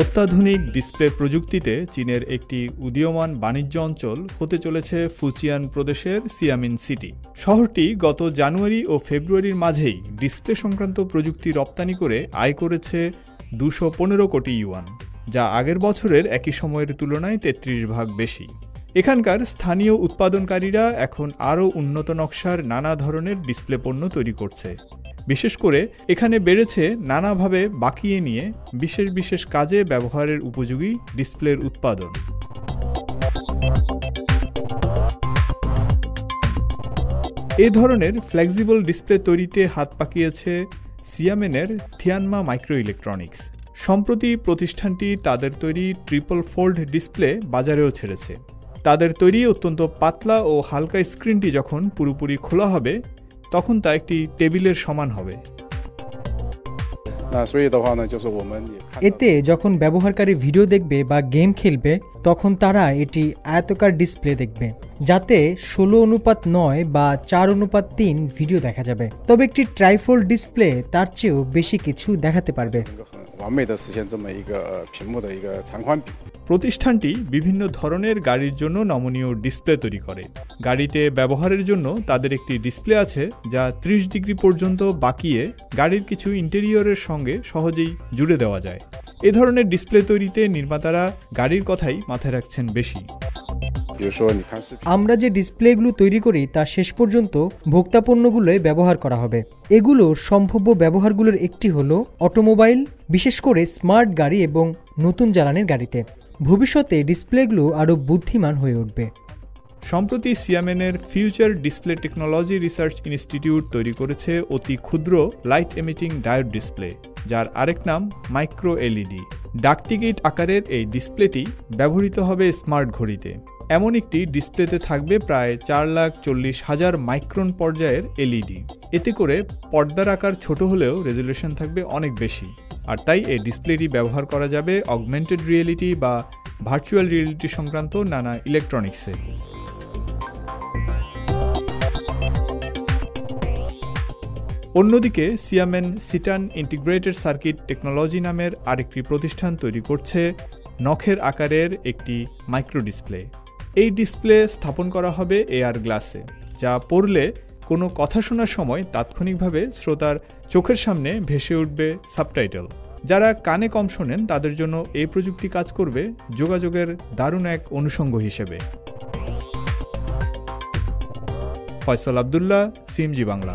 অত্যাধুনিক ডিসপ্লে প্রযুক্তিতে চীনের একটি উদীয়মান বাণিজ্য অঞ্চল হতে চলেছে ফুজিয়ান প্রদেশের সিয়ামিন সিটি। শহরটি গত জানুয়ারি ও ফেব্রুয়ারির মাঝেই ডিসপ্লে সংক্রান্ত প্রযুক্তি রপ্তানি করে আয় করেছে 215 কোটি ইউয়ান, যা আগের বছরের একই সময়ের তুলনায় 33 ভাগ বেশি। এখানকার স্থানীয় উৎপাদনকারীরা এখন আরও উন্নত নকশার নানা ধরনের ডিসপ্লে পণ্য তৈরি করছে। বিশেষ করে এখানে বেড়েছে নানাভাবে বাঁকিয়ে নিয়ে বিশেষ বিশেষ কাজে ব্যবহারের উপযোগী ডিসপ্লের উৎপাদন। এ ধরনের ফ্লেক্সিবল ডিসপ্লে তৈরিতে হাত পাকিয়েছে সিয়ামেনের থিয়ানমা মাইক্রো ইলেকট্রনিক্স। সম্প্রতি প্রতিষ্ঠানটি তাদের তৈরি ট্রিপল ফোল্ড ডিসপ্লে বাজারেও ছেড়েছে। তাদের তৈরি অত্যন্ত পাতলা ও হালকা স্ক্রিনটি যখন পুরোপুরি খোলা হবে তখন তা একটি টেবিলের সমান হবে। এতে যখন ব্যবহারকারী ভিডিও দেখবে বা গেম খেলবে তখন তারা এটি আয়তাকার ডিসপ্লে দেখবে, যাতে 16:9 বা 4:3 ভিডিও দেখা যাবে। তবে একটি ট্রাইফোল্ড ডিসপ্লে তার চেয়েও বেশি কিছু দেখাতে পারবে। প্রতিষ্ঠানটি বিভিন্ন ধরনের গাড়ির জন্য নমনীয় ডিসপ্লে তৈরি করে। গাড়িতে ব্যবহারের জন্য তাদের একটি ডিসপ্লে আছে যা 30 ডিগ্রি পর্যন্ত বাঁকিয়ে গাড়ির কিছু ইন্টেরিয়রের সঙ্গে সহজেই জুড়ে দেওয়া যায়। এ ধরনের ডিসপ্লে তৈরিতে নির্মাতারা গাড়ির কথাই মাথায় রাখছেন বেশি। আমরা যে ডিসপ্লেগুলো তৈরি করি তা শেষ পর্যন্ত ভোক্তা পণ্যগুলোয় ব্যবহার করা হবে। এগুলোর সম্ভাব্য ব্যবহারগুলোর একটি হলো অটোমোবাইল, বিশেষ করে স্মার্ট গাড়ি এবং নতুন জ্বালানির গাড়িতে। ভবিষ্যতে ডিসপ্লেগুলো আরও বুদ্ধিমান হয়ে উঠবে। সম্প্রতি সিয়ামেনের future display technology research institute তৈরি করেছে অতি ক্ষুদ্র লাইট এমিটিং ডায়োড ডিসপ্লে, যার আরেক নাম মাইক্রো এলইডি। ডাকটিকিট আকারের এই ডিসপ্লেটি ব্যবহৃত হবে স্মার্ট ঘড়িতে। এমন একটি ডিসপ্লেতে থাকবে প্রায় 4,40,000 মাইক্রন পর্যায়ের এলইডি। এতে করে পর্দার আকার ছোট হলেও রেজলিউশন থাকবে অনেক বেশি। আর তাই এই ডিসপ্লেটি ব্যবহার করা যাবে অগমেন্টেড রিয়েলিটি বা ভার্চুয়াল রিয়েলিটি সংক্রান্ত নানা ইলেকট্রনিক্সে। অন্যদিকে সিয়ামেন সিটান ইন্টিগ্রেটেড সার্কিট টেকনোলজি নামের আরেকটি প্রতিষ্ঠান তৈরি করছে নখের আকারের একটি মাইক্রো ডিসপ্লে। এই ডিসপ্লে স্থাপন করা হবে এআর গ্লাসে, যা পড়লে কোনো কথা শোনার সময় তাৎক্ষণিকভাবে শ্রোতার চোখের সামনে ভেসে উঠবে সাবটাইটেল। যারা কানে কম শোনেন তাদের জন্য এই প্রযুক্তি কাজ করবে যোগাযোগের দারুণ এক অনুষঙ্গ হিসেবে। ফয়সাল আব্দুল্লাহ, সিএমজি বাংলা।